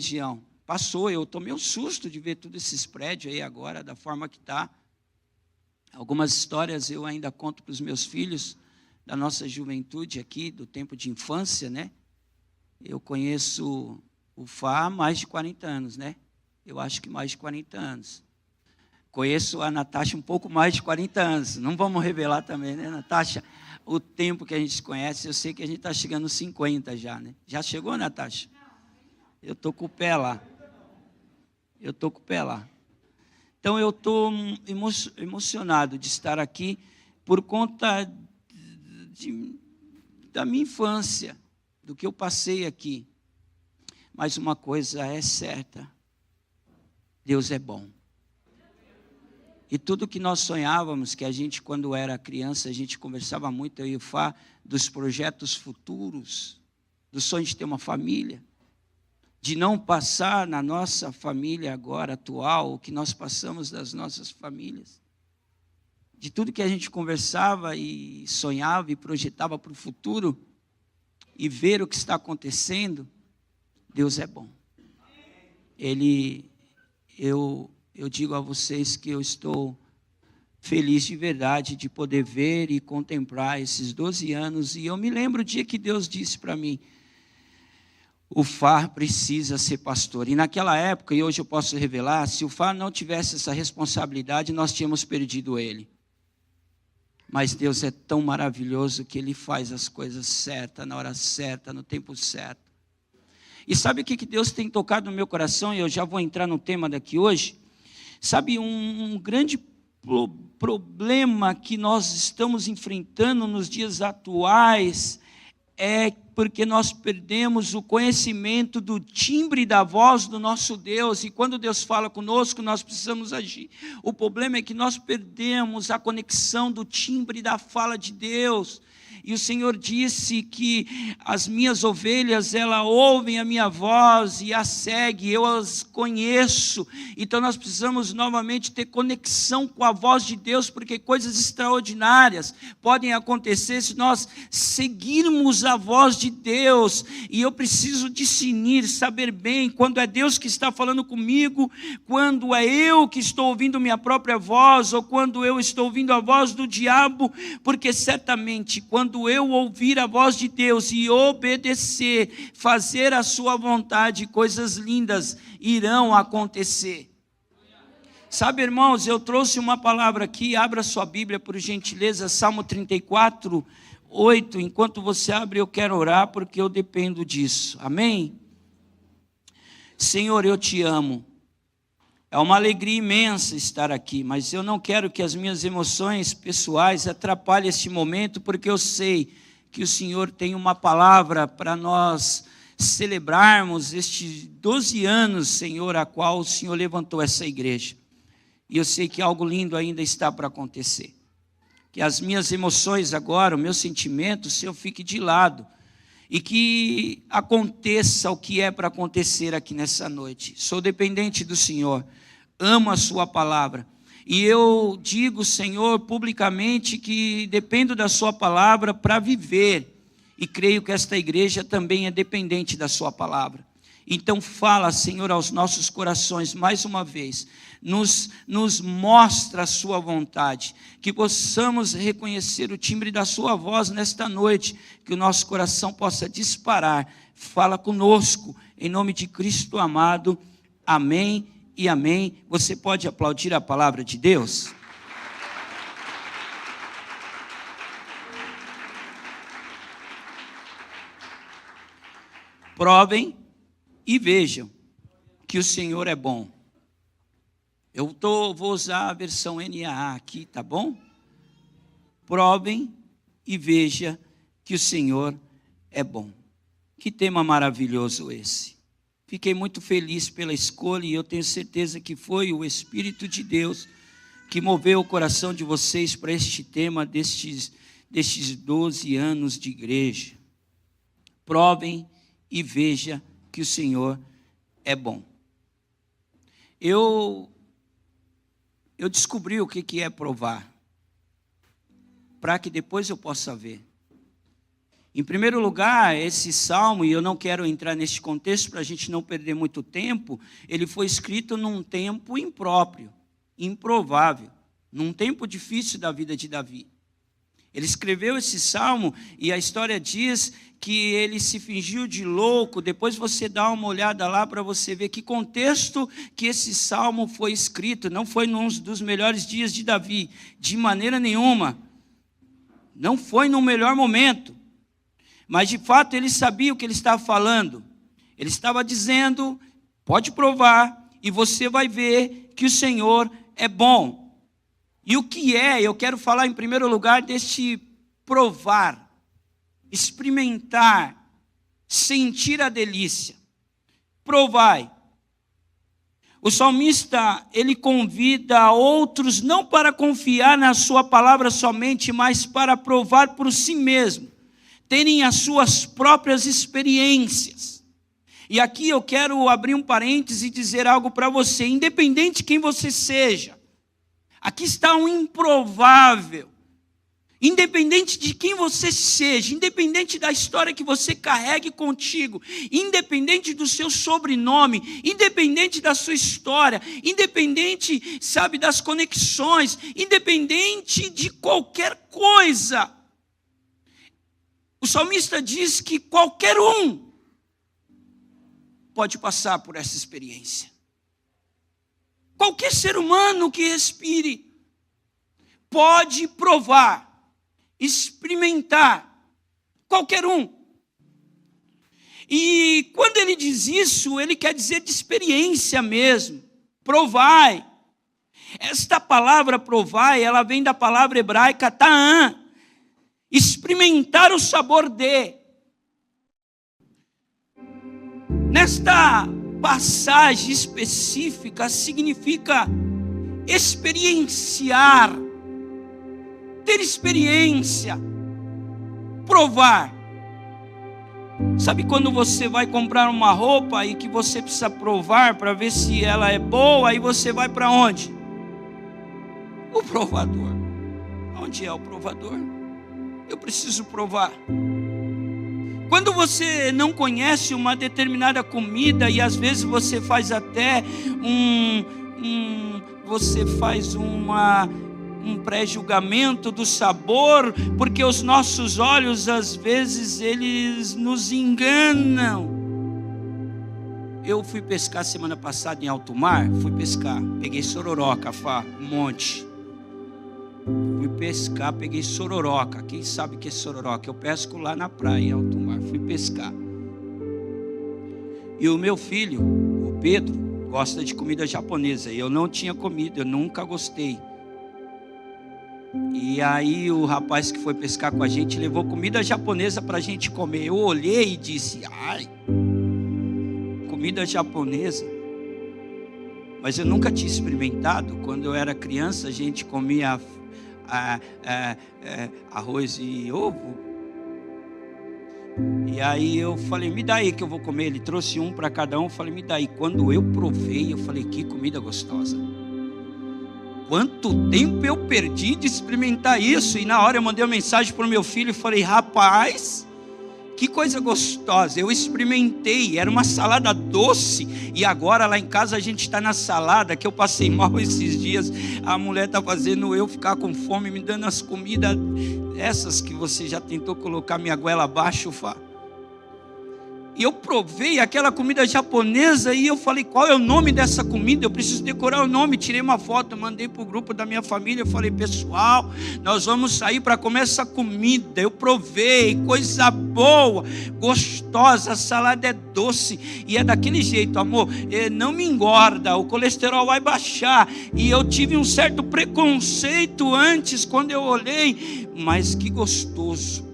região. Passou, eu tomei um susto de ver todos esses prédios aí agora, da forma que está. Algumas histórias eu ainda conto para os meus filhos, da nossa juventude aqui, do tempo de infância, né? Eu conheço o Fá há mais de 40 anos, né? Eu acho que mais de 40 anos. Conheço a Natasha um pouco mais de 40 anos. Não vamos revelar também, né, Natasha? O tempo que a gente se conhece, eu sei que a gente está chegando aos 50 já, né? Já chegou, Natasha? Eu estou com o pé lá. Então, eu estou emocionado de estar aqui por conta da minha infância, do que eu passei aqui. Mas uma coisa é certa, Deus é bom. E tudo que nós sonhávamos, que a gente, quando era criança, a gente conversava muito, eu e o Fá, dos projetos futuros, do sonho de ter uma família, de não passar na nossa família agora, atual, o que nós passamos das nossas famílias. De tudo que a gente conversava e sonhava e projetava para o futuro, e ver o que está acontecendo, Deus é bom. Eu digo a vocês que eu estou feliz de verdade de poder ver e contemplar esses 12 anos. E eu me lembro o dia que Deus disse para mim, o Fá precisa ser pastor. E naquela época, e hoje eu posso revelar, se o Fá não tivesse essa responsabilidade, nós tínhamos perdido ele. Mas Deus é tão maravilhoso que Ele faz as coisas certas, na hora certa, no tempo certo. E sabe o que Deus tem tocado no meu coração? E eu já vou entrar no tema daqui hoje. Sabe, um grande problema que nós estamos enfrentando nos dias atuais é porque nós perdemos o conhecimento do timbre da voz do nosso Deus, e quando Deus fala conosco, nós precisamos agir. O problema é que nós perdemos a conexão do timbre da fala de Deus. E o Senhor disse que as minhas ovelhas, elas ouvem a minha voz e a seguem, eu as conheço. Então nós precisamos novamente ter conexão com a voz de Deus, porque coisas extraordinárias podem acontecer se nós seguirmos a voz de Deus. E eu preciso discernir, saber bem quando é Deus que está falando comigo, quando é eu que estou ouvindo minha própria voz, ou quando eu estou ouvindo a voz do diabo, porque certamente quando eu ouvir a voz de Deus e obedecer, fazer a sua vontade, coisas lindas irão acontecer. Sabe, irmãos, eu trouxe uma palavra aqui, abra sua Bíblia por gentileza, Salmo 34, 8, enquanto você abre eu quero orar porque eu dependo disso, amém? Senhor, eu te amo. É uma alegria imensa estar aqui, mas eu não quero que as minhas emoções pessoais atrapalhem este momento, porque eu sei que o Senhor tem uma palavra para nós celebrarmos estes 12 anos, Senhor, a qual o Senhor levantou essa igreja. E eu sei que algo lindo ainda está para acontecer. Que as minhas emoções agora, o meu sentimento, Senhor, fique de lado. E que aconteça o que é para acontecer aqui nessa noite. Sou dependente do Senhor, amo a sua palavra. E eu digo, Senhor, publicamente que dependo da sua palavra para viver. E creio que esta igreja também é dependente da sua palavra. Então fala, Senhor, aos nossos corações, mais uma vez, nos mostra a sua vontade, que possamos reconhecer o timbre da sua voz nesta noite, que o nosso coração possa disparar. Fala conosco, em nome de Cristo amado, amém e amém. Você pode aplaudir a palavra de Deus? Provem e vejam que o Senhor é bom. Eu vou usar a versão NAA aqui, tá bom? Provem e vejam que o Senhor é bom. Que tema maravilhoso esse. Fiquei muito feliz pela escolha e eu tenho certeza que foi o Espírito de Deus que moveu o coração de vocês para este tema destes 12 anos de igreja. Provem e vejam que o Senhor é bom. Eu descobri o que é provar, para que depois eu possa ver. Em primeiro lugar, esse salmo, e eu não quero entrar nesse contexto para a gente não perder muito tempo, ele foi escrito num tempo impróprio, improvável, num tempo difícil da vida de Davi. Ele escreveu esse salmo e a história diz que ele se fingiu de louco. Depois você dá uma olhada lá para você ver que contexto que esse salmo foi escrito. Não foi num dos melhores dias de Davi, de maneira nenhuma. Não foi no melhor momento. Mas de fato ele sabia o que ele estava falando. Ele estava dizendo, pode provar e você vai ver que o Senhor é bom. E o que é? Eu quero falar em primeiro lugar deste provar, experimentar, sentir a delícia. Provai. O salmista, ele convida outros não para confiar na sua palavra somente, mas para provar por si mesmo, terem as suas próprias experiências. E aqui eu quero abrir um parêntese e dizer algo para você, independente de quem você seja. Aqui está um improvável. Independente de quem você seja, independente da história que você carregue contigo, independente do seu sobrenome, independente da sua história, independente, sabe, das conexões, independente de qualquer coisa. O salmista diz que qualquer um pode passar por essa experiência. Qualquer ser humano que respire pode provar, experimentar, qualquer um. E quando ele diz isso, ele quer dizer de experiência mesmo, provai. Esta palavra provai, ela vem da palavra hebraica ta'an, experimentar o sabor de. Nesta passagem específica significa experienciar, ter experiência, provar. Sabe quando você vai comprar uma roupa e que você precisa provar para ver se ela é boa, aí você vai para onde? O provador. Onde é o provador? Eu preciso provar. Quando você não conhece uma determinada comida e às vezes você faz até um pré-julgamento do sabor, porque os nossos olhos às vezes eles nos enganam. Eu fui pescar semana passada em alto mar, peguei sororoca, um monte. Fui pescar, peguei sororoca. Quem sabe o que é sororoca? Eu pesco lá na praia, em alto mar. Fui pescar. E o meu filho, o Pedro, gosta de comida japonesa. Eu não tinha comido, eu nunca gostei. E aí o rapaz que foi pescar com a gente levou comida japonesa para a gente comer. Eu olhei e disse, ai, comida japonesa. Mas eu nunca tinha experimentado. Quando eu era criança, a gente comia arroz e ovo. E aí eu falei, me dá aí que eu vou comer. Ele trouxe um para cada um, eu falei, me dá aí. Quando eu provei, eu falei, que comida gostosa. Quanto tempo eu perdi de experimentar isso. E na hora eu mandei uma mensagem para o meu filho e falei, rapaz, que coisa gostosa. Eu experimentei, era uma salada doce. E agora lá em casa a gente está na salada, que eu passei mal esses dias. A mulher está fazendo eu ficar com fome, me dando as comidas, essas que você já tentou colocar minha goela abaixo, Fá. E eu provei aquela comida japonesa e eu falei, qual é o nome dessa comida? Eu preciso decorar o nome. Tirei uma foto, mandei para o grupo da minha família. Eu falei, pessoal, nós vamos sair para comer essa comida. Eu provei, coisa boa, gostosa. A salada é doce e é daquele jeito, amor. Não me engorda, o colesterol vai baixar. E eu tive um certo preconceito antes, quando eu olhei, mas que gostoso.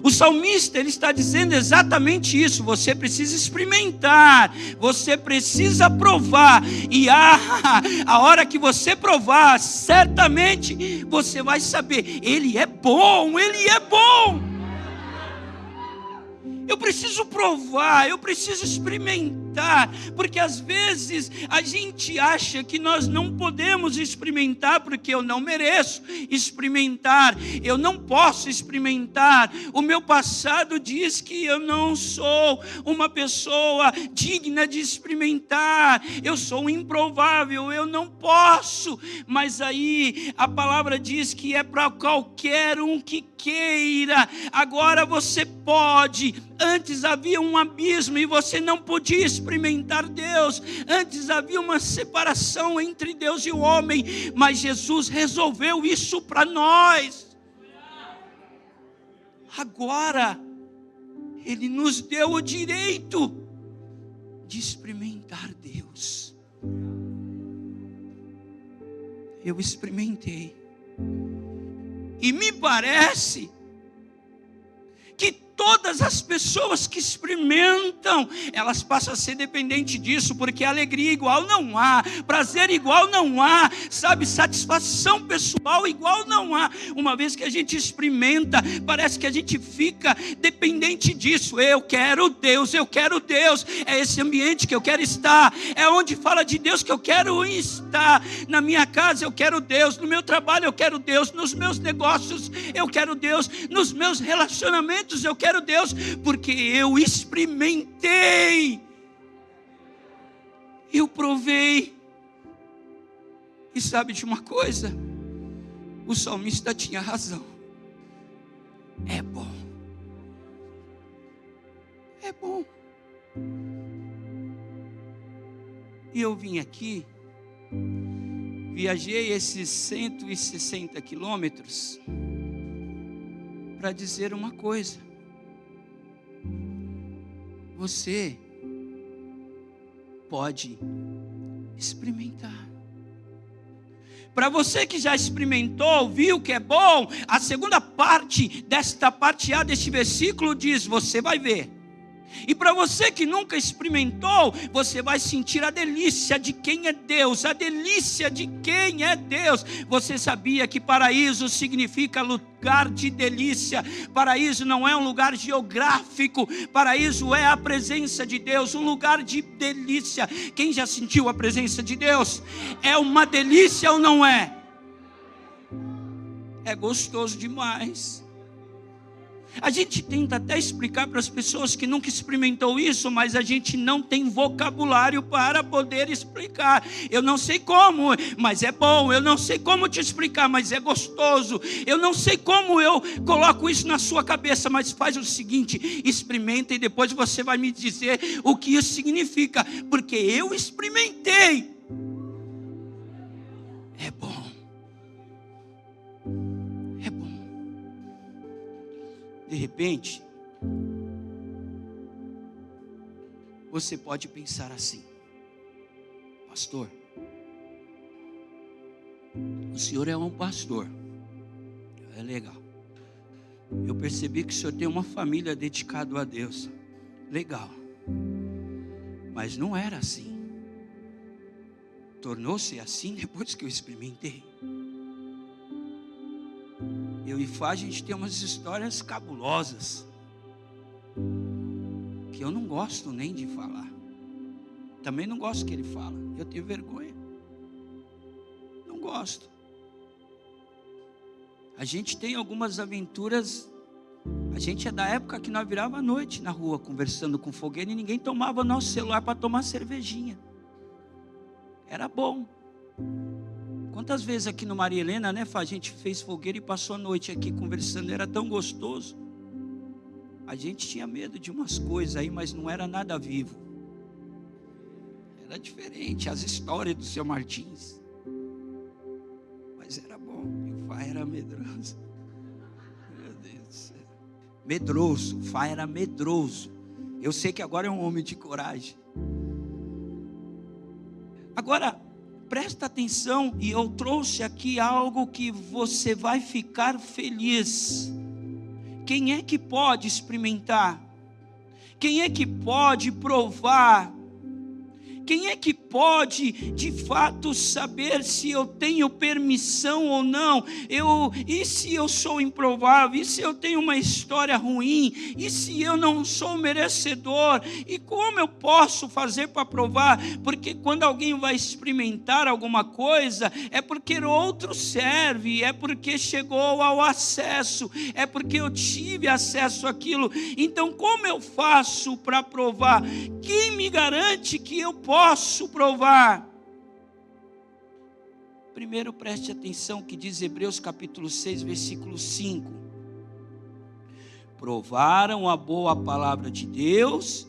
O salmista, ele está dizendo exatamente isso. Você precisa experimentar, você precisa provar. E a hora que você provar, certamente você vai saber, Ele é bom, Ele é bom. Eu preciso provar, eu preciso experimentar, porque às vezes a gente acha que nós não podemos experimentar, porque eu não mereço experimentar, eu não posso experimentar. O meu passado diz que eu não sou uma pessoa digna de experimentar, eu sou um improvável, eu não posso. Mas aí a palavra diz que é para qualquer um que queira. Agora você pode. Antes havia um abismo e você não podia experimentar Deus. Antes havia uma separação entre Deus e o homem, mas Jesus resolveu isso para nós. Agora Ele nos deu o direito de experimentar Deus. Eu experimentei. E me parece que todas as pessoas que experimentam, elas passam a ser dependentes disso, porque alegria igual não há, prazer igual não há, sabe, satisfação pessoal igual não há. Uma vez que a gente experimenta, parece que a gente fica dependente disso. Eu quero Deus, é esse ambiente que eu quero estar, é onde fala de Deus que eu quero estar. Na minha casa eu quero Deus, no meu trabalho eu quero Deus, nos meus negócios eu quero Deus, nos meus relacionamentos eu quero Deus, porque eu experimentei, eu provei. E sabe de uma coisa? O salmista tinha razão. É bom. É bom. E eu vim aqui, viajei esses 160 quilômetros para dizer uma coisa. Você pode experimentar. Para você que já experimentou, viu que é bom, a segunda parte desta parte A deste versículo diz: você vai ver. E para você que nunca experimentou, você vai sentir a delícia de quem é Deus, a delícia de quem é Deus. Você sabia que paraíso significa lugar de delícia? Paraíso não é um lugar geográfico, paraíso é a presença de Deus, um lugar de delícia. Quem já sentiu a presença de Deus? É uma delícia ou não é? É gostoso demais. A gente tenta até explicar para as pessoas que nunca experimentou isso, mas a gente não tem vocabulário para poder explicar. Eu não sei como, mas é bom. Eu não sei como te explicar, mas é gostoso. Eu não sei como eu coloco isso na sua cabeça, mas faz o seguinte: experimenta e depois você vai me dizer o que isso significa, porque eu experimentei. É bom. De repente, você pode pensar assim: pastor, o senhor é um pastor, é legal. Eu percebi que o senhor tem uma família dedicada a Deus, legal. Mas não era assim. Tornou-se assim depois que eu experimentei. Eu e Fá, a gente tem umas histórias cabulosas que eu não gosto nem de falar. Também não gosto que ele fala. Eu tenho vergonha. Não gosto. A gente tem algumas aventuras. A gente é da época que nós virava à noite na rua conversando com fogueira e ninguém tomava nosso celular para tomar cervejinha. Era bom. Quantas vezes aqui no Maria Helena, né, a gente fez fogueira e passou a noite aqui conversando, era tão gostoso. A gente tinha medo de umas coisas aí, mas não era nada vivo. Era diferente, as histórias do seu Martins. Mas era bom, e o Fá era medroso. Meu Deus do céu. Medroso, o Fá era medroso. Eu sei que agora é um homem de coragem. Agora, presta atenção, e eu trouxe aqui algo que você vai ficar feliz. Quem é que pode experimentar? Quem é que pode provar? Quem é que pode, de fato, saber se eu tenho permissão ou não? E se eu sou improvável? E se eu tenho uma história ruim? E se eu não sou merecedor? E como eu posso fazer para provar? Porque quando alguém vai experimentar alguma coisa, é porque outro serve, é porque chegou ao acesso, é porque eu tive acesso àquilo. Então, como eu faço para provar? Quem me garante que eu posso provar? Primeiro, preste atenção que diz Hebreus capítulo 6, versículo 5. Provaram a boa palavra de Deus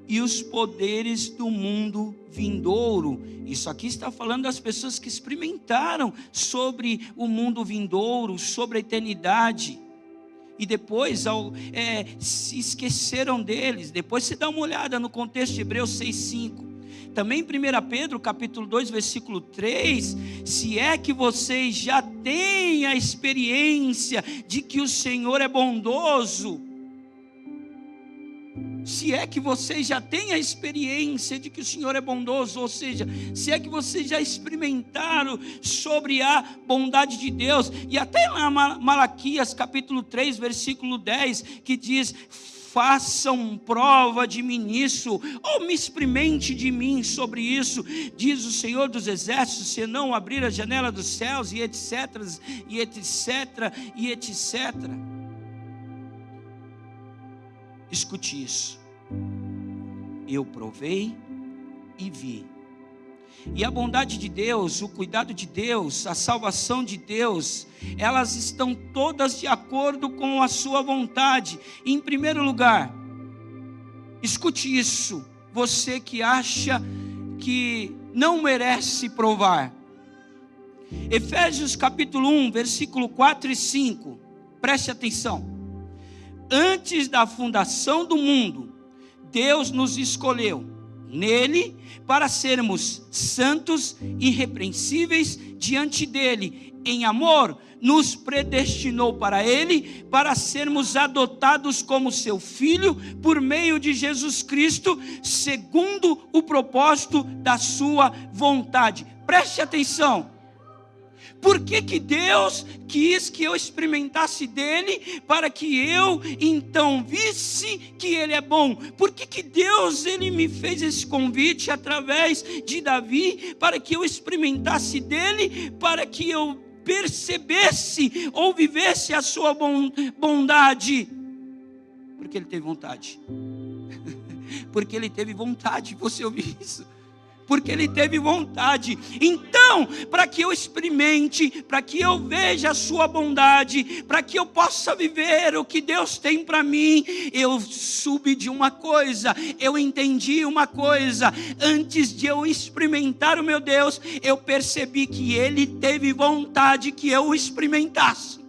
e os poderes do mundo vindouro. Isso aqui está falando das pessoas que experimentaram sobre o mundo vindouro, sobre a eternidade. E depois se esqueceram deles. Depois você dá uma olhada no contexto de Hebreus 6,5. Também 1 Pedro capítulo 2, versículo 3. Se é que vocês já têm a experiência de que o Senhor é bondoso. Se é que vocês já têm a experiência de que o Senhor é bondoso, ou seja, se é que vocês já experimentaram sobre a bondade de Deus, e até lá Malaquias capítulo 3, versículo 10, que diz: façam prova de mim nisso, ou me experimente de mim sobre isso, diz o Senhor dos Exércitos, se não abrir a janela dos céus, e etc, e etc, e etc. Escute isso. Eu provei e vi. E a bondade de Deus, o cuidado de Deus, a salvação de Deus, elas estão todas de acordo com a sua vontade. E em primeiro lugar, escute isso, você que acha que não merece provar. Efésios capítulo 1, versículo 4 e 5. Preste atenção. Antes da fundação do mundo, Deus nos escolheu nele para sermos santos e irrepreensíveis diante dele. Em amor, nos predestinou para ele, para sermos adotados como seu filho, por meio de Jesus Cristo, segundo o propósito da sua vontade. Preste atenção. Por que Deus quis que eu experimentasse dele, para que eu então visse que ele é bom? Por que Deus ele me fez esse convite através de Davi, para que eu experimentasse dele, para que eu percebesse ou vivesse a sua bondade? Porque ele teve vontade. Porque ele teve vontade, você ouviu isso? Porque ele teve vontade. Então, para que eu experimente, para que eu veja a sua bondade, para que eu possa viver o que Deus tem para mim, eu soube de uma coisa, eu entendi uma coisa. Antes de eu experimentar o meu Deus, eu percebi que ele teve vontade que eu o experimentasse.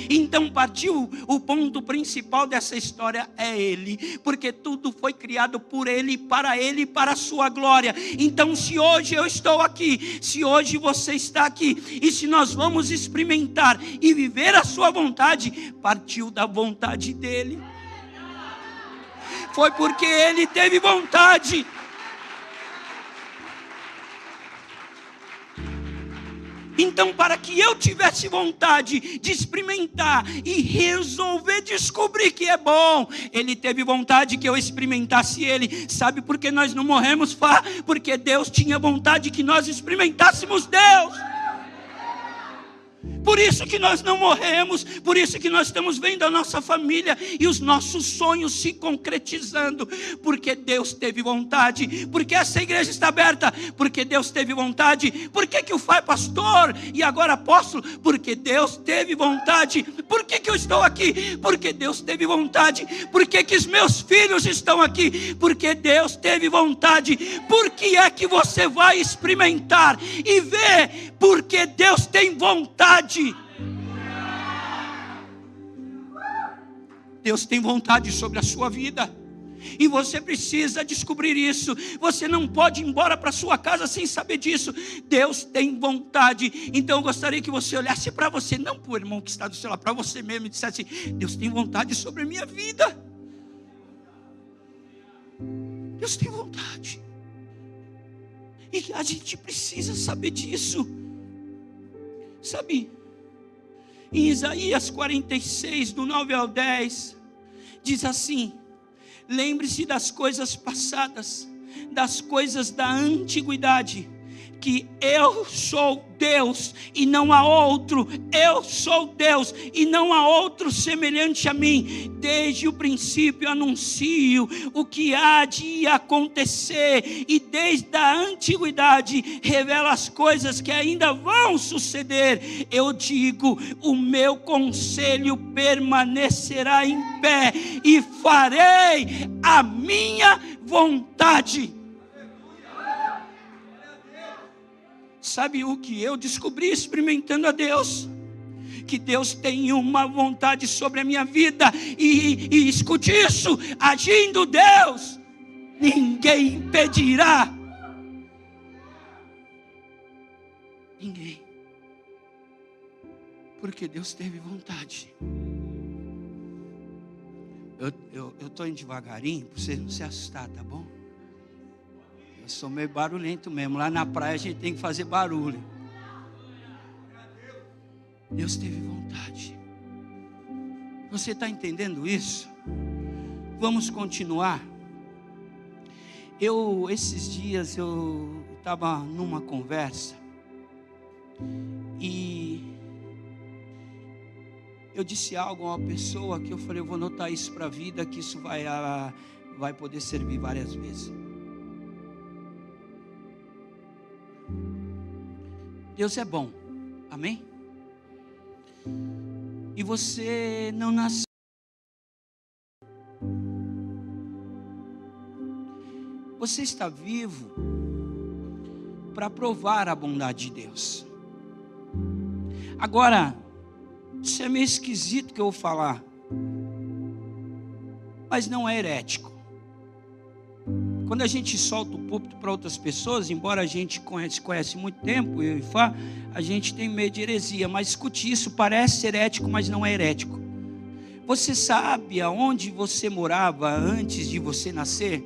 Então partiu o ponto principal dessa história, é ele, porque tudo foi criado por ele, para a sua glória. Então se hoje eu estou aqui, se hoje você está aqui, e se nós vamos experimentar e viver a sua vontade, partiu da vontade dele. Foi porque ele teve vontade. Então, para que eu tivesse vontade de experimentar e resolver descobrir que é bom, ele teve vontade que eu experimentasse ele. Sabe por que nós não morremos? Porque Deus tinha vontade que nós experimentássemos Deus. Por isso que nós não morremos, por isso que nós estamos vendo a nossa família e os nossos sonhos se concretizando, porque Deus teve vontade. Porque essa igreja está aberta, porque Deus teve vontade. Por que o Fai pastor e agora apóstolo? Porque Deus teve vontade. Por que eu estou aqui? Porque Deus teve vontade. Por que os meus filhos estão aqui? Porque Deus teve vontade. Por que é que você vai experimentar e ver? Porque Deus tem vontade. Deus tem vontade sobre a sua vida. E você precisa descobrir isso. Você não pode ir embora para sua casa sem saber disso. Deus tem vontade. Então eu gostaria que você olhasse para você, não para o irmão que está do seu lado, para você mesmo, e dissesse: Deus tem vontade sobre a minha vida. Deus tem vontade. E a gente precisa saber disso. Sabe, em Isaías 46, do 9 ao 10, diz assim: lembre-se das coisas passadas, das coisas da antiguidade, que eu sou Deus e não há outro. Eu sou Deus e não há outro semelhante a mim. Desde o princípio anuncio o que há de acontecer, e desde a antiguidade revela as coisas que ainda vão suceder. Eu digo: o meu conselho permanecerá em pé, e farei a minha vontade. Sabe o que eu descobri experimentando a Deus? Que Deus tem uma vontade sobre a minha vida. E escute isso: agindo Deus, ninguém impedirá. Ninguém. Porque Deus teve vontade. Eu estou indo devagarinho, para você não se assustar, tá bom? Eu sou meio barulhento mesmo. Lá na praia a gente tem que fazer barulho. Deus teve vontade. Você está entendendo isso? Vamos continuar. Esses dias eu estava numa conversa e eu disse algo a uma pessoa que eu falei: eu vou anotar isso para a vida, que isso vai poder servir várias vezes. Deus é bom, amém? E você não nasceu. Você está vivo para provar a bondade de Deus. Agora, isso é meio esquisito que eu vou falar, mas não é herético. Quando a gente solta o púlpito para outras pessoas, embora a gente conhece muito tempo, eu e Fá, a gente tem medo de heresia. Mas escute isso: parece herético, mas não é herético. Você sabe aonde você morava antes de você nascer?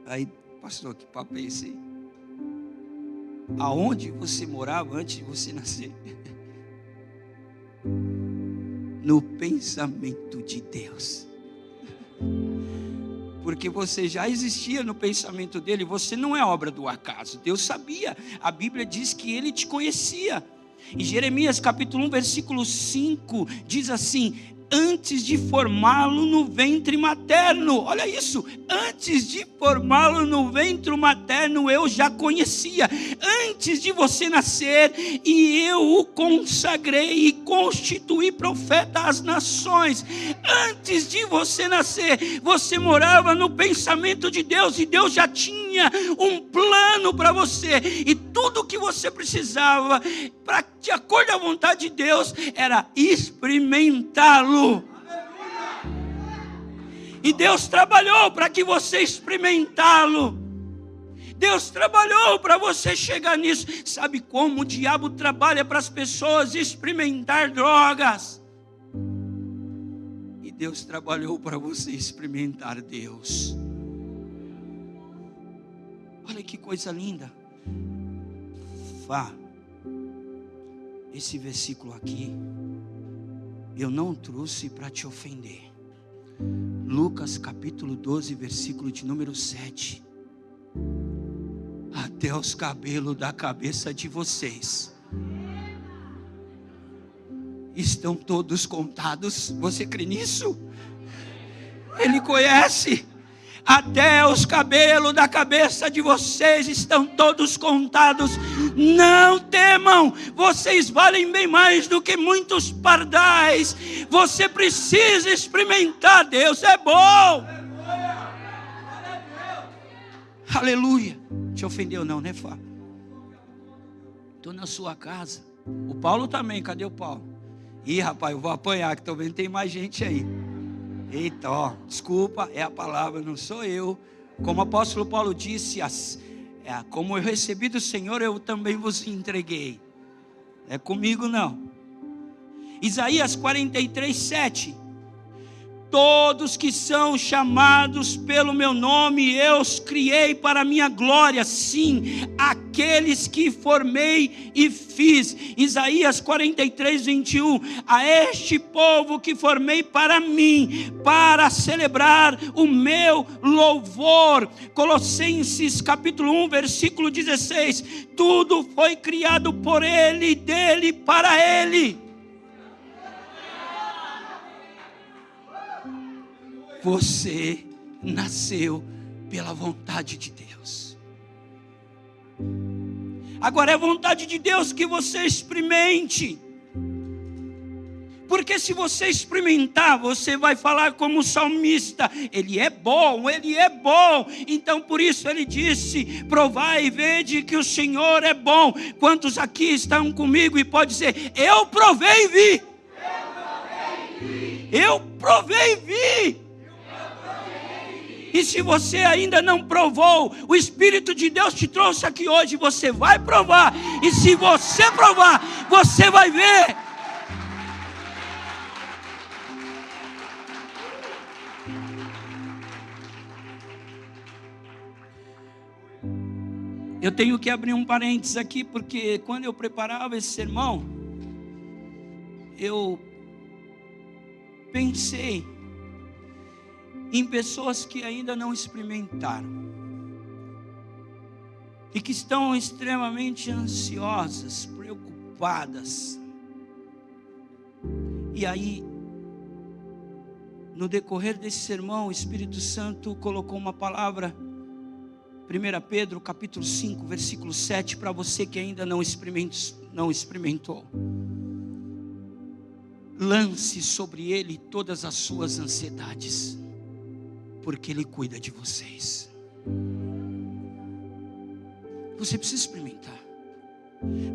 Aí, pastor, que papo é esse aí? Aonde você morava antes de você nascer? No pensamento de Deus. Porque você já existia no pensamento dele. Você não é obra do acaso. Deus sabia. A Bíblia diz que ele te conhecia. Em Jeremias capítulo 1 versículo 5 diz assim: antes de formá-lo no ventre materno. Olha isso: antes de formá-lo no ventre materno eu já conhecia. Antes de você nascer, e eu o consagrei e constituí profeta às nações. Antes de você nascer, você morava no pensamento de Deus, e Deus já tinha um plano para você, e tudo que você precisava para, de acordo à vontade de Deus, era experimentá-lo. E Deus trabalhou para que você experimentá-lo. Deus trabalhou para você chegar nisso. Sabe como o diabo trabalha para as pessoas experimentar drogas? E Deus trabalhou para você experimentar Deus. Olha que coisa linda. Vá. Esse versículo aqui, eu não trouxe para te ofender. Lucas capítulo 12, versículo de número 7. Até os cabelos da cabeça de vocês estão todos contados. Você crê nisso? Ele conhece. Até os cabelos da cabeça de vocês estão todos contados. Não temam, vocês valem bem mais do que muitos pardais. Você precisa experimentar. Deus é bom. Aleluia. Te ofendeu não, né, Fá? Estou na sua casa. O Paulo também, cadê o Paulo? Ih, rapaz, eu vou apanhar, que estou vendo que tem mais gente aí. Eita, ó, desculpa, é a palavra, não sou eu. Como o apóstolo Paulo disse, como eu recebi do Senhor, eu também vos entreguei. Não é comigo não. Isaías 43, 7. Todos que são chamados pelo meu nome, eu os criei para a minha glória. Sim, aqueles que formei e fiz. Isaías 43, 21. A este povo que formei para mim, para celebrar o meu louvor. Colossenses capítulo 1, versículo 16. Tudo foi criado por Ele, dele, para Ele. Você nasceu pela vontade de Deus. Agora é vontade de Deus que você experimente. Porque se você experimentar, você vai falar como o salmista: Ele é bom, Ele é bom. Então por isso ele disse: provai e vede que o Senhor é bom. Quantos aqui estão comigo e pode dizer: eu provei e vi. Eu provei e vi. E se você ainda não provou, o Espírito de Deus te trouxe aqui hoje, você vai provar. E se você provar, você vai ver. Eu tenho que abrir um parênteses aqui, porque quando eu preparava esse sermão, eu pensei em pessoas que ainda não experimentaram e que estão extremamente ansiosas, preocupadas. E aí, no decorrer desse sermão, o Espírito Santo colocou uma palavra, 1 Pedro capítulo 5, versículo 7, para você que ainda não experimentou. Lance sobre Ele todas as suas ansiedades, porque Ele cuida de vocês. Você precisa experimentar.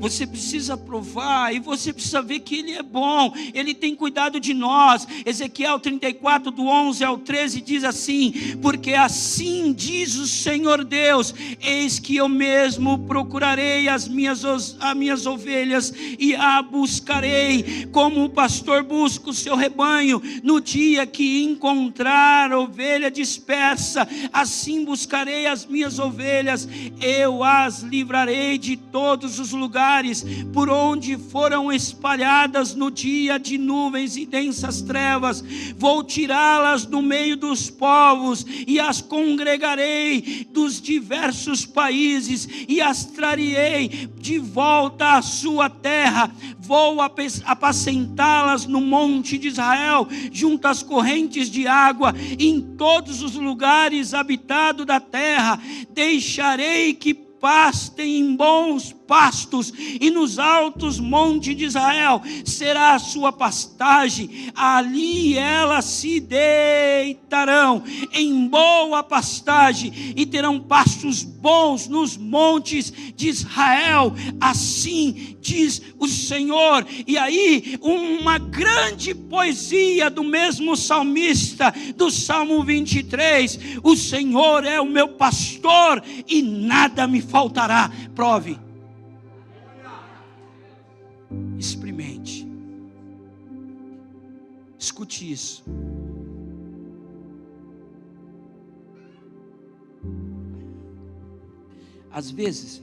Você precisa provar e você precisa ver que Ele é bom. Ele tem cuidado de nós. Ezequiel 34, do 11 ao 13 diz assim: porque assim diz o Senhor Deus: eis que eu mesmo procurarei as minhas ovelhas e a buscarei, como o pastor busca o seu rebanho. No dia que encontrar ovelha dispersa, assim buscarei as minhas ovelhas. Eu as livrarei de todos os lugares por onde foram espalhadas no dia de nuvens e densas trevas. Vou tirá-las do meio dos povos e as congregarei dos diversos países e as trarei de volta à sua terra. Vou apacentá-las no monte de Israel, junto às correntes de água, em todos os lugares habitados da terra. Deixarei que pastem em bons pastos, e nos altos montes de Israel será a sua pastagem. Ali elas se deitarão em boa pastagem e terão pastos bons nos montes de Israel. Assim diz o Senhor. E aí uma grande poesia do mesmo salmista, do Salmo 23: o Senhor é o meu pastor e nada me faltará. Prove, experimente, escute isso. Às vezes,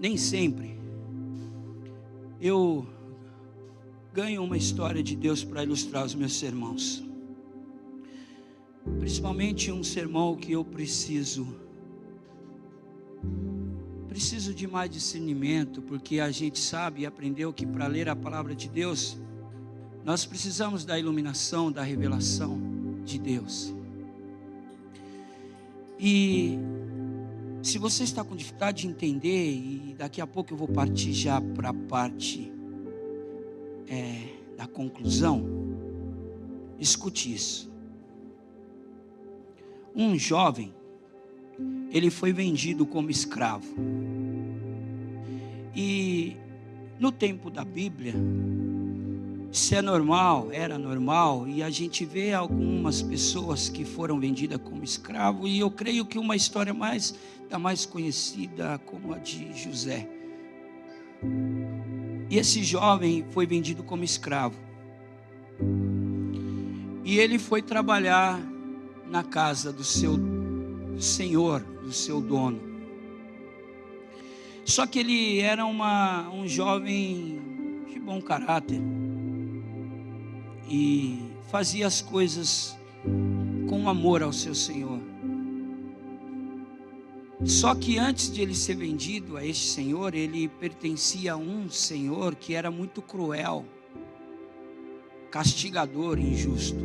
nem sempre, eu ganho uma história de Deus para ilustrar os meus sermãos. Principalmente um sermão que eu preciso de mais discernimento, porque a gente sabe e aprendeu que para ler a palavra de Deus, nós precisamos da iluminação, da revelação de Deus. E se você está com dificuldade de entender, e daqui a pouco eu vou partir já para a parte da conclusão, escute isso. Um jovem, ele foi vendido como escravo. E no tempo da Bíblia, isso é normal, era normal, e a gente vê algumas pessoas que foram vendidas como escravo, e eu creio que uma história da mais conhecida como a de José. E esse jovem foi vendido como escravo. E ele foi trabalhar na casa do seu senhor, do seu dono. Só que ele era um jovem de bom caráter e fazia as coisas com amor ao seu senhor. Só que antes de ele ser vendido a este senhor, ele pertencia a um senhor que era muito cruel, castigador, injusto.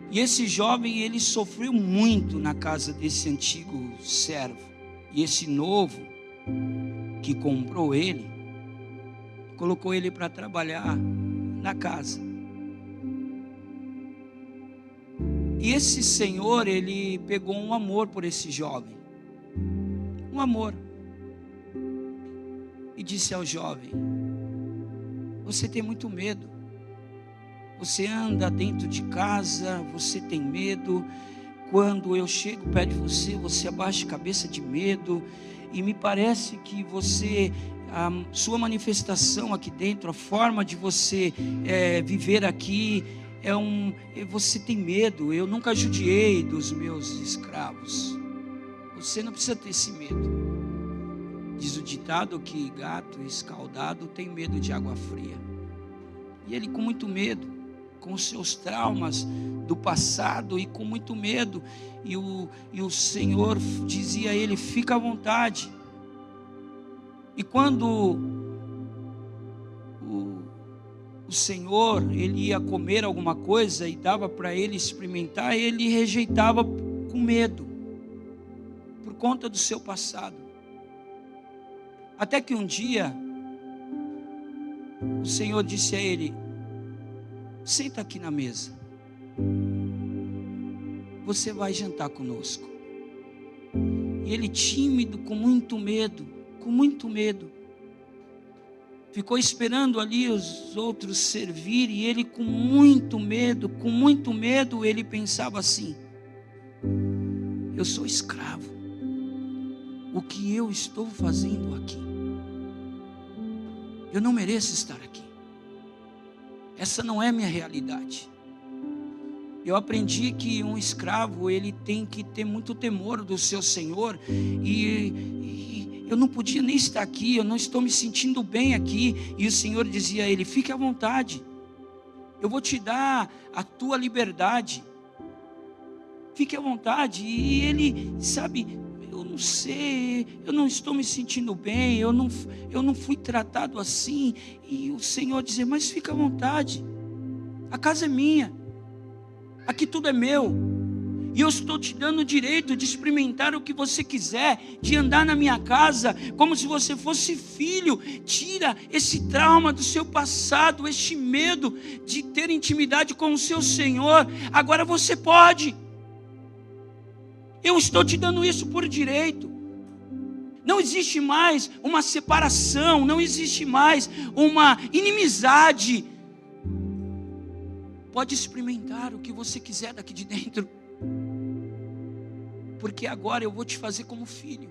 E esse jovem, ele sofreu muito na casa desse antigo servo. E esse novo, que comprou ele, colocou ele para trabalhar na casa. E esse senhor, ele pegou um amor por esse jovem. Um amor. E disse ao jovem: você tem muito medo. Você anda dentro de casa, você tem medo. Quando eu chego perto de você, você abaixa a cabeça de medo. E me parece que você, a sua manifestação aqui dentro, a forma de você viver aqui, você tem medo. Eu nunca judiei dos meus escravos. Você não precisa ter esse medo. Diz o ditado que gato escaldado tem medo de água fria. E ele com muito medo, com os seus traumas do passado e com muito medo, e o Senhor dizia a ele: fica à vontade. E quando o Senhor, ele ia comer alguma coisa e dava para ele experimentar, ele rejeitava com medo, por conta do seu passado. Até que um dia o Senhor disse a ele: senta aqui na mesa, você vai jantar conosco. E ele, tímido, com muito medo, ficou esperando ali os outros servir, e ele com muito medo, ele pensava assim: eu sou escravo, o que eu estou fazendo aqui? Eu não mereço estar aqui. Essa não é minha realidade. Eu aprendi que um escravo, ele tem que ter muito temor do seu senhor, e eu não podia nem estar aqui, eu não estou me sentindo bem aqui. E o Senhor dizia a ele: fique à vontade, eu vou te dar a tua liberdade, fique à vontade. E ele, sabe, eu não sei, eu não estou me sentindo bem, eu não fui tratado assim. E o Senhor dizia: mas fica à vontade, a casa é minha, aqui tudo é meu, e eu estou te dando o direito de experimentar o que você quiser, de andar na minha casa como se você fosse filho. Tira esse trauma do seu passado, este medo de ter intimidade com o seu Senhor. Agora você pode. Eu estou te dando isso por direito. Não existe mais uma separação, não existe mais uma inimizade. Pode experimentar o que você quiser daqui de dentro, porque agora eu vou te fazer como filho.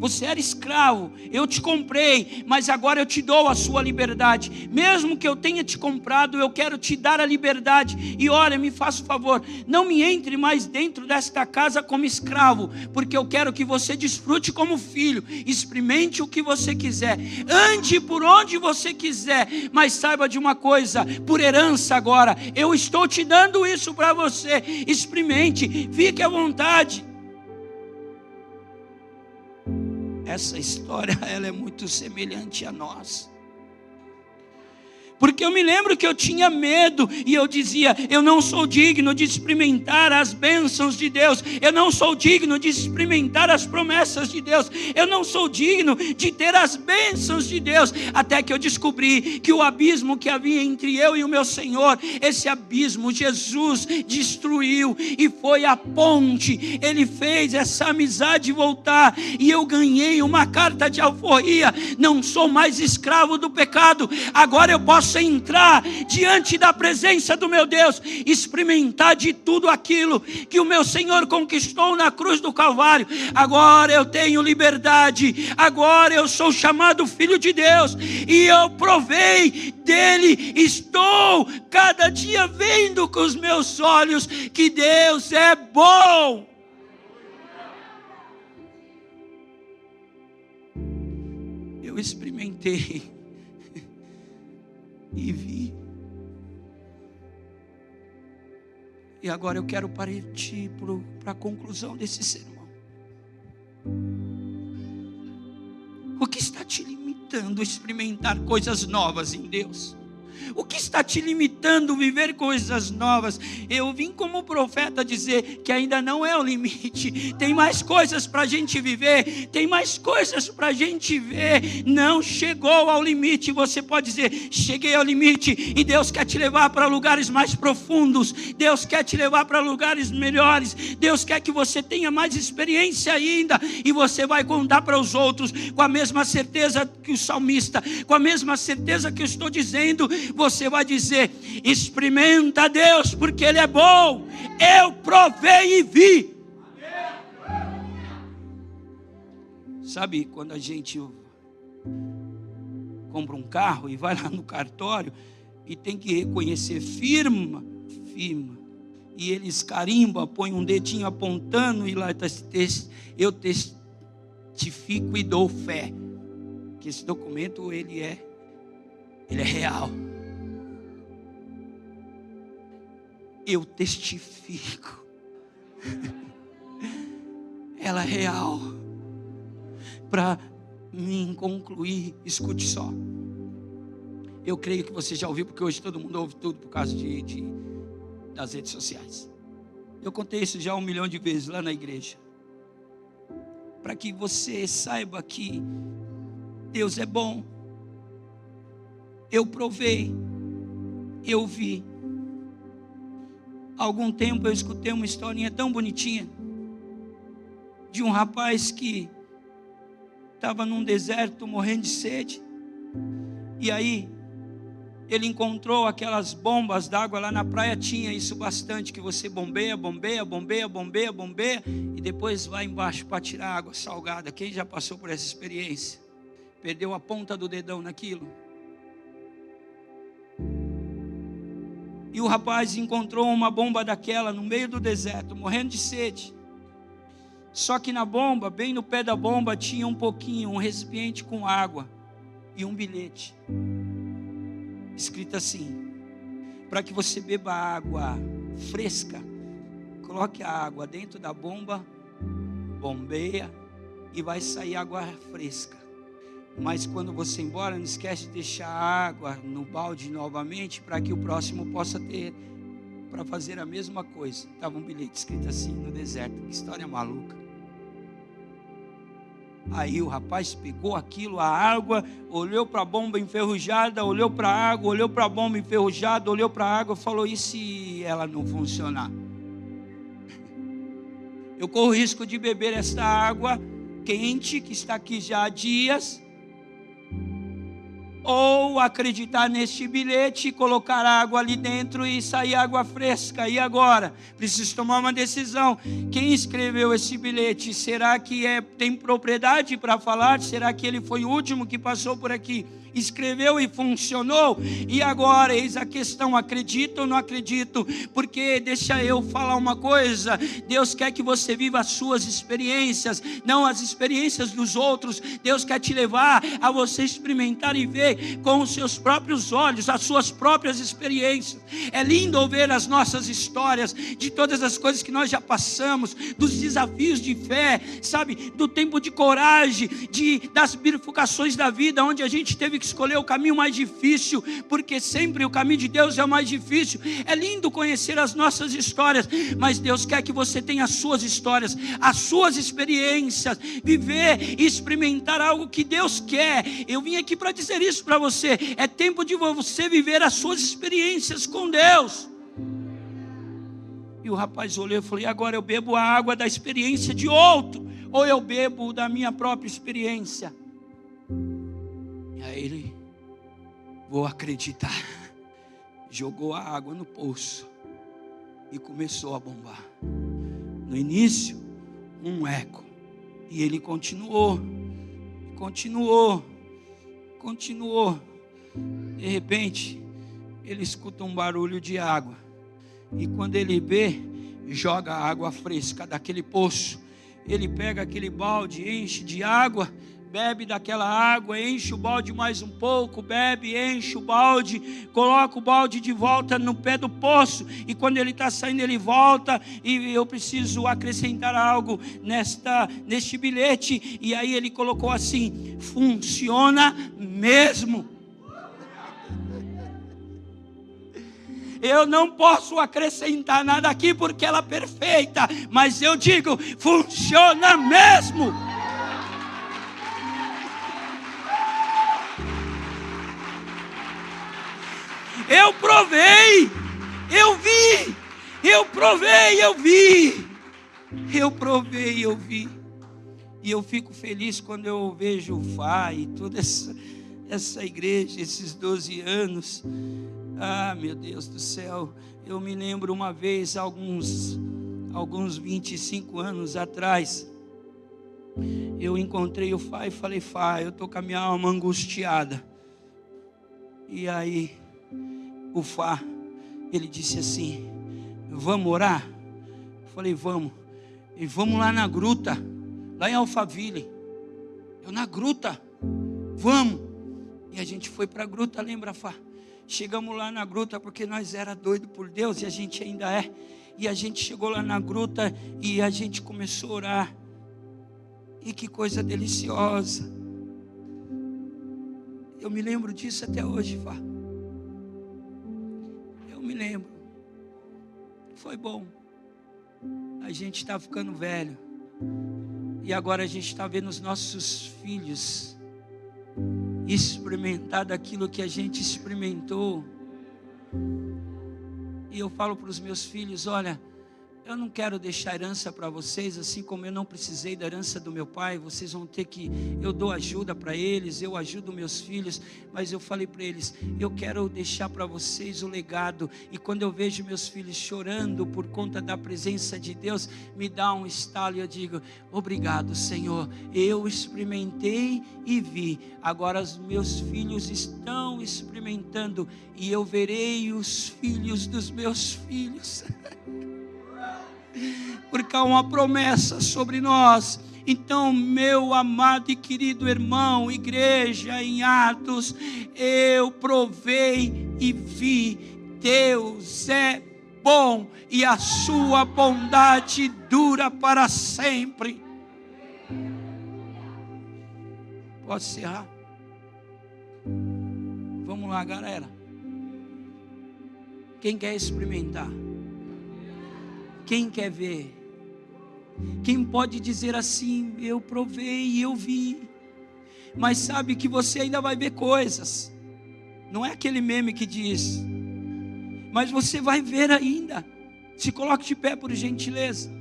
Você era escravo, eu te comprei, mas agora eu te dou a sua liberdade. Mesmo que eu tenha te comprado, eu quero te dar a liberdade. E olha, me faça um favor, não me entre mais dentro desta casa como escravo, porque eu quero que você desfrute como filho. Experimente o que você quiser, ande por onde você quiser, mas saiba de uma coisa: por herança agora, eu estou te dando isso para você. Experimente, fique à vontade. Essa história, ela é muito semelhante a nós. Porque eu me lembro que eu tinha medo, e eu dizia: eu não sou digno de experimentar as bênçãos de Deus, eu não sou digno de experimentar as promessas de Deus, eu não sou digno de ter as bênçãos de Deus. Até que eu descobri que o abismo que havia entre eu e o meu Senhor, esse abismo Jesus destruiu, e foi a ponte. Ele fez essa amizade voltar, e eu ganhei uma carta de alforria. Não sou mais escravo do pecado, agora eu posso possa entrar diante da presença do meu Deus, experimentar de tudo aquilo que o meu Senhor conquistou na cruz do Calvário. Agora eu tenho liberdade, agora eu sou chamado filho de Deus, e eu provei dele, estou cada dia vendo com os meus olhos que Deus é bom. Eu experimentei e vi. E agora eu quero partir para a conclusão desse sermão. O que está te limitando a experimentar coisas novas em Deus? O que está te limitando a viver coisas novas? Eu vim como profeta dizer que ainda não é o limite. Tem mais coisas para a gente viver. Tem mais coisas para a gente ver. Não chegou ao limite. Você pode dizer, cheguei ao limite. E Deus quer te levar para lugares mais profundos. Deus quer te levar para lugares melhores. Deus quer que você tenha mais experiência ainda. E você vai contar para os outros com a mesma certeza que o salmista, com a mesma certeza que eu estou dizendo. Você vai dizer, experimenta Deus, porque Ele é bom. Eu provei e vi. Sabe, quando a gente compra um carro e vai lá no cartório e tem que reconhecer firma, e eles carimbam, põem um dedinho apontando e lá está, eu testifico e dou fé que esse documento ele é real. Eu testifico, ela é real. Para mim concluir, escute só. Eu creio que você já ouviu, porque hoje todo mundo ouve tudo por causa das redes sociais. Eu contei isso já 1 milhão de vezes lá na igreja, para que você saiba que Deus é bom. Eu provei, eu vi. Há algum tempo eu escutei uma historinha tão bonitinha de um rapaz que estava num deserto morrendo de sede. E aí ele encontrou aquelas bombas d'água lá na praia. Tinha isso bastante, que você bombeia e depois vai embaixo para tirar água salgada. Quem já passou por essa experiência? Perdeu a ponta do dedão naquilo? E o rapaz encontrou uma bomba daquela no meio do deserto, morrendo de sede. Só que na bomba, bem no pé da bomba, tinha um recipiente com água e um bilhete escrito assim: para que você beba água fresca, coloque a água dentro da bomba, bombeia e vai sair água fresca. Mas quando você ir embora, não esquece de deixar a água no balde novamente, para que o próximo possa ter para fazer a mesma coisa. Estava um bilhete escrito assim no deserto. Que história maluca. Aí o rapaz pegou aquilo, a água, olhou para a bomba enferrujada, olhou para a água, olhou para a bomba enferrujada, olhou para a água e falou: e se ela não funcionar? Eu corro o risco de beber essa água quente, que está aqui já há dias, ou acreditar neste bilhete, colocar água ali dentro e sair água fresca. E agora? Preciso tomar uma decisão. Quem escreveu esse bilhete? Será que tem propriedade para falar? Será que ele foi o último que passou por aqui? Escreveu e funcionou? E agora, eis a questão: acredito ou não acredito? Porque deixa eu falar uma coisa: Deus quer que você viva as suas experiências, não as experiências dos outros. Deus quer te levar a você experimentar e ver com os seus próprios olhos as suas próprias experiências. É lindo ouvir as nossas histórias, de todas as coisas que nós já passamos, dos desafios de fé, sabe, do tempo de coragem, das bifurcações da vida, onde a gente teve que escolher o caminho mais difícil, porque sempre o caminho de Deus é o mais difícil. É lindo conhecer as nossas histórias, mas Deus quer que você tenha as suas histórias, as suas experiências, viver e experimentar algo que Deus quer. Eu vim aqui para dizer isso para você: é tempo de você viver as suas experiências com Deus. E o rapaz olhou e falou: e agora, eu bebo a água da experiência de outro, ou eu bebo da minha própria experiência? E aí ele vou acreditar. Jogou a água no poço e começou a bombar. No início, um eco. E ele continuou. De repente, ele escuta um barulho de água. E quando ele vê, joga a água fresca daquele poço. Ele pega aquele balde, enche de água, bebe daquela água, enche o balde mais um pouco, bebe, enche o balde, coloca o balde de volta no pé do poço, e quando ele está saindo, ele volta, e eu preciso acrescentar algo neste bilhete, e aí ele colocou assim: funciona mesmo. Eu não posso acrescentar nada aqui porque ela é perfeita, mas eu digo, funciona mesmo. Eu provei, eu vi, eu provei, eu vi, eu provei, eu vi. E eu fico feliz quando eu vejo o Fá e toda essa igreja, esses 12 anos. Ah, meu Deus do céu, eu me lembro uma vez, alguns 25 anos atrás, eu encontrei o Fá e falei: Fá, eu estou com a minha alma angustiada. E aí, o Fá, ele disse assim: vamos orar? Eu falei: vamos. E vamos lá na gruta, lá em Alphaville. Eu: na gruta? Vamos. E a gente foi para a gruta, lembra, Fá? Chegamos lá na gruta porque nós era doido por Deus, e a gente ainda é. E a gente chegou lá na gruta e a gente começou a orar. E que coisa deliciosa. Eu me lembro disso até hoje, Fá. Eu me lembro. Foi bom. A gente está ficando velho. E agora a gente está vendo os nossos filhos experimentar daquilo que a gente experimentou. E eu falo para os meus filhos: olha, eu não quero deixar herança para vocês, assim como eu não precisei da herança do meu pai. Vocês vão ter que, eu dou ajuda para eles, eu ajudo meus filhos, mas eu falei para eles: eu quero deixar para vocês o legado. E quando eu vejo meus filhos chorando por conta da presença de Deus, me dá um estalo e eu digo: obrigado, Senhor, eu experimentei e vi, agora os meus filhos estão experimentando, e eu verei os filhos dos meus filhos. Porque há uma promessa sobre nós. Então, meu amado e querido irmão, igreja em Atos, eu provei e vi, Deus é bom e a sua bondade dura para sempre. Pode encerrar? Vamos lá, galera. Quem quer experimentar? Quem quer ver? Quem pode dizer assim: eu provei e eu vi? Mas sabe que você ainda vai ver coisas. Não é aquele meme que diz, mas você vai ver ainda. Se coloque de pé, por gentileza.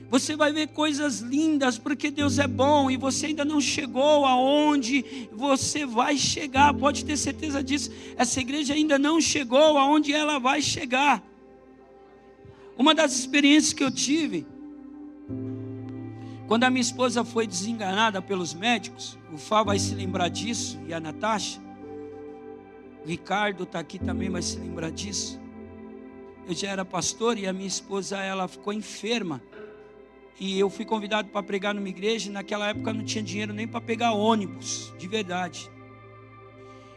Você vai ver coisas lindas, porque Deus é bom e você ainda não chegou aonde você vai chegar. Pode ter certeza disso. Essa igreja ainda não chegou aonde ela vai chegar. Uma das experiências que eu tive, quando a minha esposa foi desenganada pelos médicos, o Fá vai se lembrar disso, e a Natasha, o Ricardo está aqui também, vai se lembrar disso. Eu já era pastor e a minha esposa, ela ficou enferma, e eu fui convidado para pregar numa igreja, e naquela época não tinha dinheiro nem para pegar ônibus, de verdade.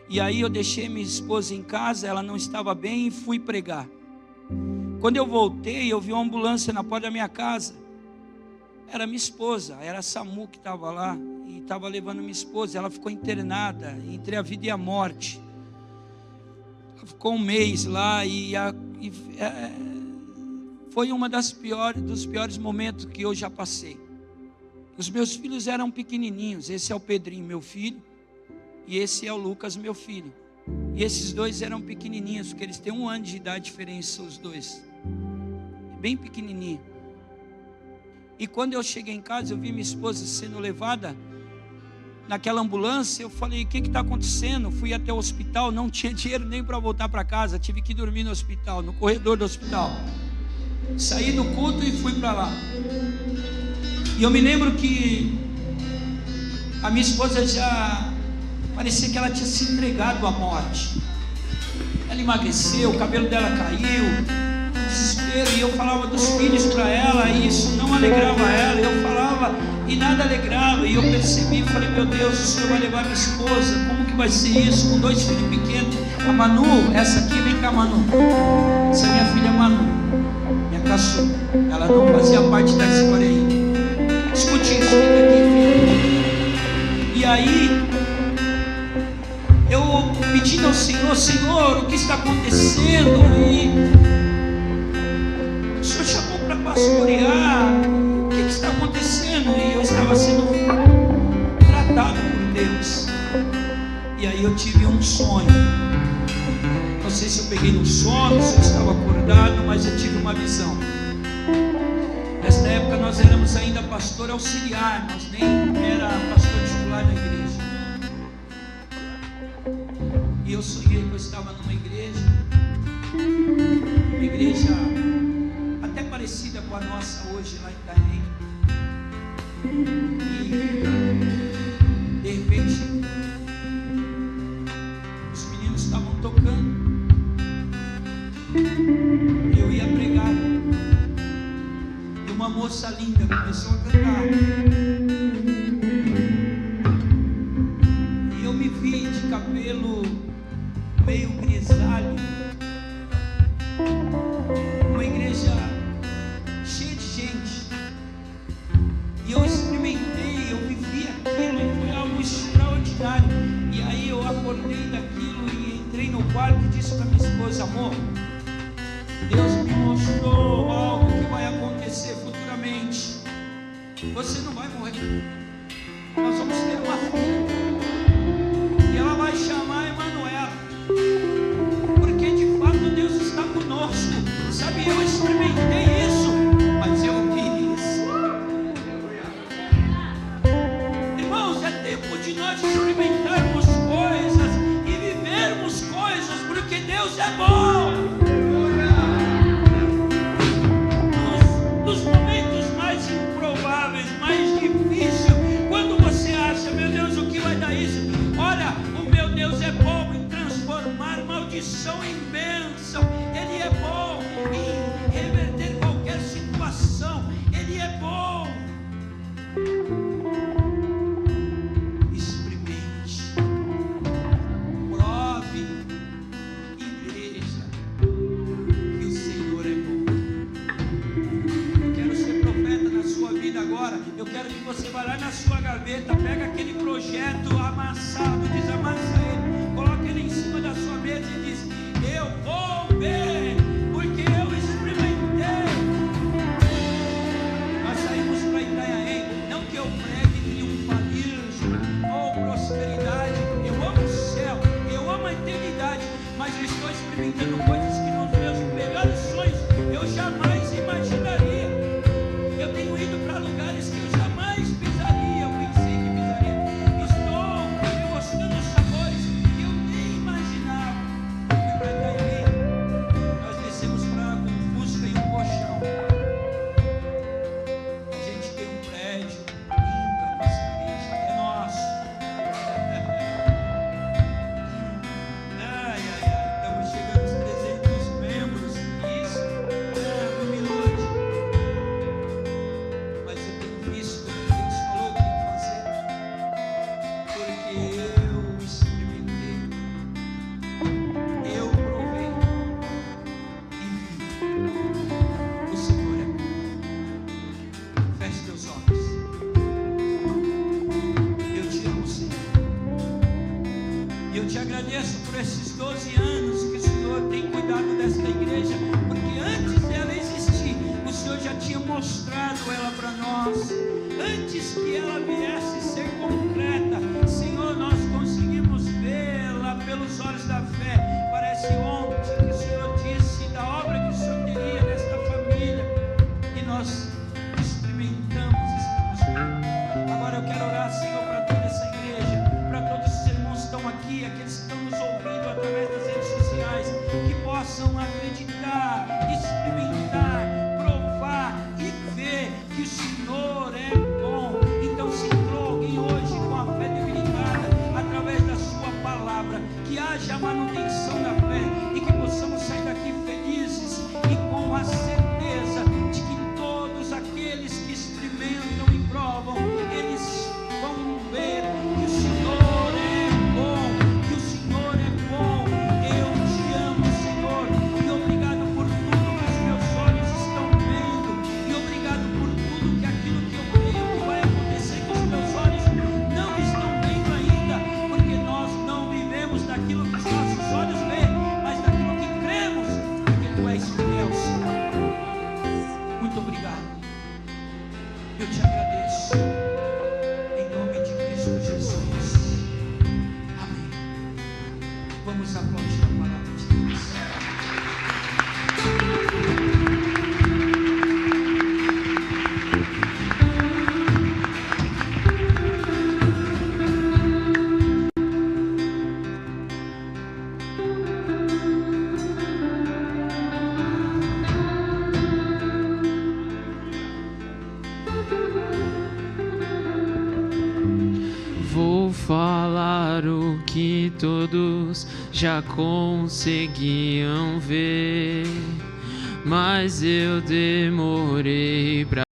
E aí eu deixei minha esposa em casa, ela não estava bem, e fui pregar. Quando eu voltei, eu vi uma ambulância na porta da minha casa. Era minha esposa, era a Samu que estava lá, e estava levando minha esposa. Ela ficou internada entre a vida e a morte. Ela ficou um mês lá, foi uma dos piores momentos que eu já passei. Os meus filhos eram pequenininhos. Esse é o Pedrinho, meu filho, e esse é o Lucas, meu filho. E esses dois eram pequenininhos, porque eles têm 1 ano de idade de diferença, os dois, bem pequenininho. E quando eu cheguei em casa, eu vi minha esposa sendo levada naquela ambulância, eu falei, o que está acontecendo? Fui até o hospital, não tinha dinheiro nem para voltar para casa, tive que dormir no hospital, no corredor do hospital. Saí do culto e fui para lá. E eu me lembro que a minha esposa já parecia que ela tinha se entregado à morte. Ela emagreceu, o cabelo dela caiu, desespero, e eu falava dos filhos para ela, e isso não alegrava ela. Eu falava e nada alegrava, e eu percebi, falei, meu Deus, o Senhor vai levar minha esposa, como que vai ser isso, com 2 filhos pequenos? A Manu, essa aqui, vem cá, Manu, essa é minha filha Manu, minha caçula, ela não fazia parte da história aí. Escute isso, fica aqui, filho. E aí eu pedindo ao Senhor, Senhor, o que está acontecendo? E o Senhor chamou para pastorear, o que está acontecendo? E eu estava sendo tratado por Deus. E aí eu tive um sonho. Não sei se eu peguei no sono, se eu estava acordado, mas eu tive uma visão. Nesta época nós éramos ainda pastor auxiliar, nós nem era pastor titular da igreja. E eu sonhei que eu estava numa igreja, uma igreja até parecida com a nossa hoje lá em Itaém. E de repente os meninos estavam tocando, eu ia pregar, e uma moça linda começou a cantar, e eu me vi de cabelo meio grisalho, uma igreja cheia de gente, e eu experimentei, eu vivi aquilo, e foi algo extraordinário. E aí eu acordei daquilo e entrei no quarto e disse para minha esposa, amor, Deus me mostrou algo que vai acontecer futuramente. Você não vai morrer, nós vamos ter uma filha, e ela vai chamar Emanuela, porque de fato Deus está conosco. Sabe, eu experimentei isso, mas eu vi isso. Irmãos, é tempo de nós experimentarmos coisas e vivermos coisas, porque Deus é bom. Nos momentos mais improváveis, mais difíceis, quando você acha, meu Deus, o que vai dar isso? Olha, o meu Deus é bom em transformar maldição em bênção. Ele é bom em reverter qualquer situação. Ele é bom. Experimente, prove, igreja, que o Senhor é bom. Eu quero ser profeta na sua vida agora. Eu quero que você vá lá na sua gaveta, pega aquele projeto amassado, desamassa ele, coloca ele em cima da sua mesa e diz, eu vou ver, porque eu experimentei. Nós saímos para Itanhaém, não que eu pregue triunfalismo ou prosperidade, eu amo o céu, eu amo a eternidade, mas eu estou experimentando coisas que nos meus melhores sonhos eu jamais imaginaria. Eu tenho ido para lugares que eu jamais pisaria, eu pensei que pisaria. Estou degustando sabores que eu nem imaginava. Fui para Itaém, nós descemos para lá com um Fusca e um colchão. A gente tem um prédio lindo, a nossa igreja é nosso. Ai, ai, ai, estamos chegando aos 300 membros. Isso não me ilude. Mas eu tenho visto o que Deus falou que ia fazer, porque eu experimentei, eu provei e vi. O Senhor é bom. Feche teus olhos. Eu te amo, Senhor, e eu te agradeço por esses 12 anos que o Senhor tem cuidado desta igreja, porque antes dela existir, o Senhor já tinha mostrado ela para nós. Antes que ela viesse ser concreta, Senhor, nós conseguimos vê-la pelos olhos da fé. Parece ontem que o Senhor disse da obra que o Senhor teria nesta família, e nós experimentamos, estamos vendo. Agora eu quero orar, Senhor, para toda essa igreja. possam acreditar, experimentar, provar e ver que o Senhor é bom. Então, se entrou alguém hoje com a fé debilitada, através da sua palavra, que haja a manutenção da fé e que possamos sair daqui felizes e com a certeza de que todos aqueles que experimentam e provam, eles vão ver que o Senhor é bom, que o Senhor é bom. Eu te amo, Senhor, e obrigado por tudo que os meus olhos estão vendo, e obrigado por tudo que aquilo que eu creio que vai acontecer que os meus olhos não estão vendo ainda, porque nós não vivemos daquilo que os nossos olhos veem, mas daquilo que cremos, porque Tu és fiel, Senhor. Muito obrigado. Eu te agradeço. Em nome de Cristo Jesus. Amém. Vamos aplaudir a palavra de Deus. Vou falar o que todos já conseguiam ver, mas eu demorei pra